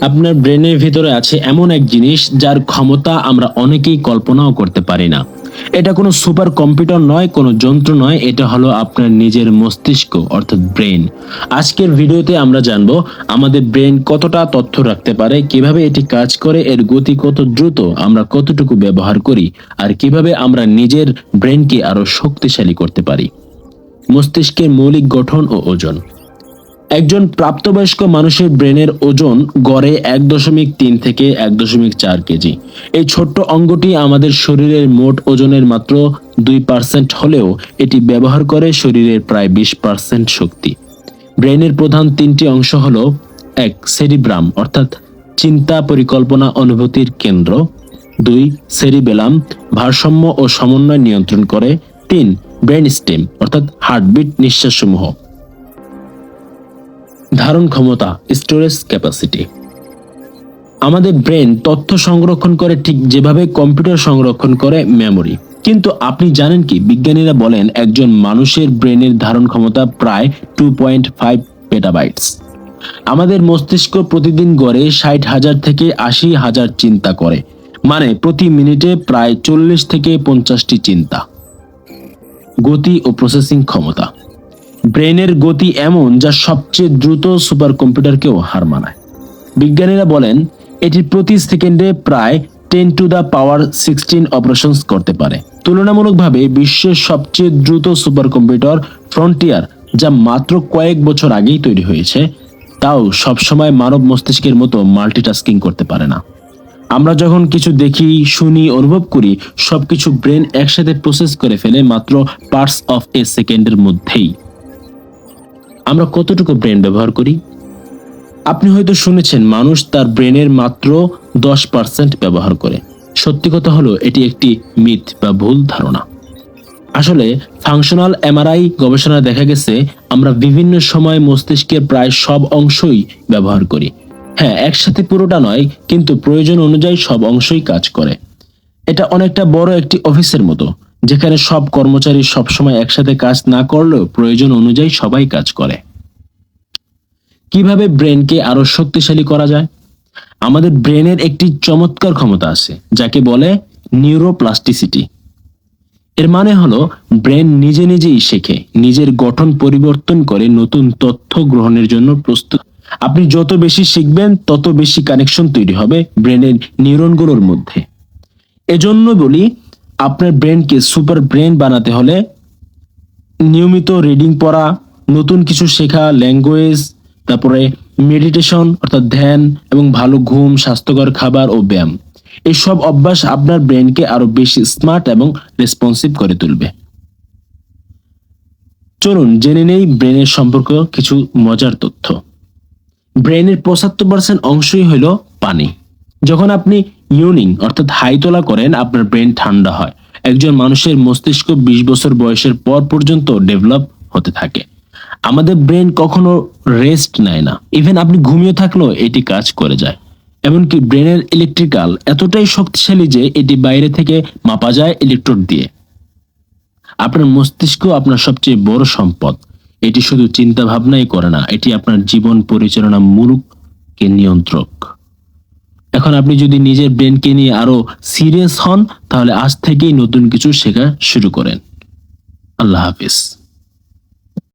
আপনার ব্রেনের ভিতরে আছে এমন এক জিনিস যার ক্ষমতা আমরা অনেকেই কল্পনাও করতে পারি না। এটা কোনো সুপার কম্পিউটার নয়, কোনো যন্ত্র নয়, এটা হলো আপনার নিজের মস্তিষ্ক অর্থাৎ ব্রেন। আজকের ভিডিওতে আমরা জানবো আমাদের ব্রেন কতটা তথ্য রাখতে পারে, কিভাবে এটি কাজ করে, এর গতি কত দ্রুত, আমরা কতটুকু ব্যবহার করি, আর কিভাবে আমরা নিজের ব্রেনকে আরো শক্তিশালী করতে পারি। মস্তিষ্কের মৌলিক গঠন ও ওজন। একজন প্রাপ্তবয়স্ক মানুষের ব্রেনের ওজন গড়ে 1.3 থেকে 1.4 কেজি। এই ছোট্ট অঙ্গটি আমাদের শরীরের মোট ওজনের মাত্র 2% হলেও এটি ব্যবহার করে শরীরের প্রায় 20% শক্তি। ব্রেনের প্রধান 3টি অংশ হলো: 1. সেরিব্রাম অর্থাৎ চিন্তা, পরিকল্পনা, অনুভূতির কেন্দ্র। 2. সেরিবেলাম ভারসাম্য ও সমন্বয় নিয়ন্ত্রণ করে। 3. ব্রেন স্টেম অর্থাৎ হার্টবিট, নিঃশ্বাস সমূহ। ধারণ ক্ষমতা, স্টোরেজ ক্যাপাসিটি। আমাদের ব্রেন তথ্য সংরক্ষণ করে ঠিক যেভাবে কম্পিউটার সংরক্ষণ করে মেমোরি। কিন্তু আপনি জানেন কি, বিজ্ঞানীরা বলেন একজন মানুষের ব্রেনের ধারণ ক্ষমতা প্রায় 2.5 পেটাবাইটস। আমাদের মস্তিষ্ক প্রতিদিন গড়ে 60,000 থেকে 80,000 চিন্তা করে, মানে প্রতি মিনিটে প্রায় 40 থেকে 50টি চিন্তা। গতি ও প্রসেসিং ক্ষমতা। ব্রেনের গতি এমন যা সবচেয়ে দ্রুত সুপার কম্পিউটারকেও হার মানায়। বিজ্ঞানীরা বলেন এটি প্রতি সেকেন্ডে প্রায় 10⁻16 অপারেশনস করতে পারে। তুলনামূলকভাবে বিশ্বের সবচেয়ে দ্রুত সুপার কম্পিউটার ফ্রন্টিয়ার, যা মাত্র কয়েক বছর আগেই তৈরি হয়েছে, তাও সবসময় মানব মস্তিষ্কের মতো মাল্টিটাস্কিং করতে পারে না। আমরা যখন কিছু দেখি, শুনি, অনুভব করি, সবকিছু ব্রেন একসাথে প্রসেস করে ফেলে মাত্র পার্টস অফ এ সেকেন্ডের মধ্যেই। আমরা কতটুকু ব্রেন ব্যবহার করি? আপনি হয়তো শুনেছেন মানুষ তার ব্রেনের মাত্র 10% ব্যবহার করে। সত্যি কথা হলো এটি একটি মিথ বা ভুল ধারণা। আসলে ফাংশনাল এমআরআই গবেষণায় দেখা গেছে আমরা বিভিন্ন সময় মস্তিষ্কের প্রায় সব অংশই ব্যবহার করি। হ্যাঁ, একসাথে পুরোটা নয়, কিন্তু প্রয়োজন অনুযায়ী সব অংশই কাজ করে। এটা অনেকটা বড় একটি অফিসের মতো, যেখানে সব কর্মচারী সবসময় একসাথে কাজ না করলেও প্রয়োজন অনুযায়ী সবাই কাজ করে। কিভাবে ব্রেনকে আরো শক্তিশালী করা যায়? আমাদের ব্রেনের একটি চমৎকার ক্ষমতা আছে যাকে বলে নিউরোপ্লাস্টিসিটি। এর মানে হলো ব্রেন নিজে নিজেই শেখে, নিজের গঠন পরিবর্তন করে নতুন তথ্য গ্রহণের জন্য প্রস্তুত। আপনি যত বেশি শিখবেন তত বেশি কানেকশন তৈরি হবে ব্রেনের নিউরনগুলোর মধ্যে। এজন্য বলি, আপনার ব্রেনকে সুপার ব্রেন বানাতে হলে নিয়মিত রিডিং পড়া, নতুন কিছু শেখা, ল্যাঙ্গুয়েজ, তারপরে মেডিটেশন অর্থাৎ ধ্যান, এবং ভালো ঘুম, স্বাস্থ্যকর খাবার ও ব্যায়াম। এইসব অভ্যাস আপনার ব্রেনকে আরো বেশি স্মার্ট এবং রেসপন্সিভ করে তুলবে। চলুন জেনে নেই ব্রেনের সম্পর্ক কিছু মজার তথ্য। ব্রেনের 75% অংশই হলো পানি। যখন আপনি ইউনিং অর্থাৎ হাই তোলা করেন, আপনার ব্রেন ঠান্ডা হয়। একজন মানুষের মস্তিষ্ক 20 বছর বয়সের পর পর্যন্ত ডেভেলপ হতে থাকে। আমাদের ব্রেন কখনো রেস্ট নেয় না, ইভেন আপনি ঘুমিয়ে থাকলেও এটি কাজ করে যায়। এমনকি ব্রেনের ইলেকট্রিক্যাল এতটাই শক্তিশালী যে এটি বাইরে থেকে মাপা যায় ইলেকট্রোড দিয়ে। আপনার মস্তিষ্ক আপনার সবচেয়ে বড় সম্পদ। এটি শুধু চিন্তা ভাবনাই করে না, এটি আপনার জীবন পরিচালনা মূলকে নিয়ন্ত্রক। এখন আপনি যদি নিজের ব্রেনকে নিয়ে আরো সিরিয়াস হন, তাহলে আজ থেকেই নতুন কিছু শেখা শুরু করেন। আল্লাহ হাফিজ।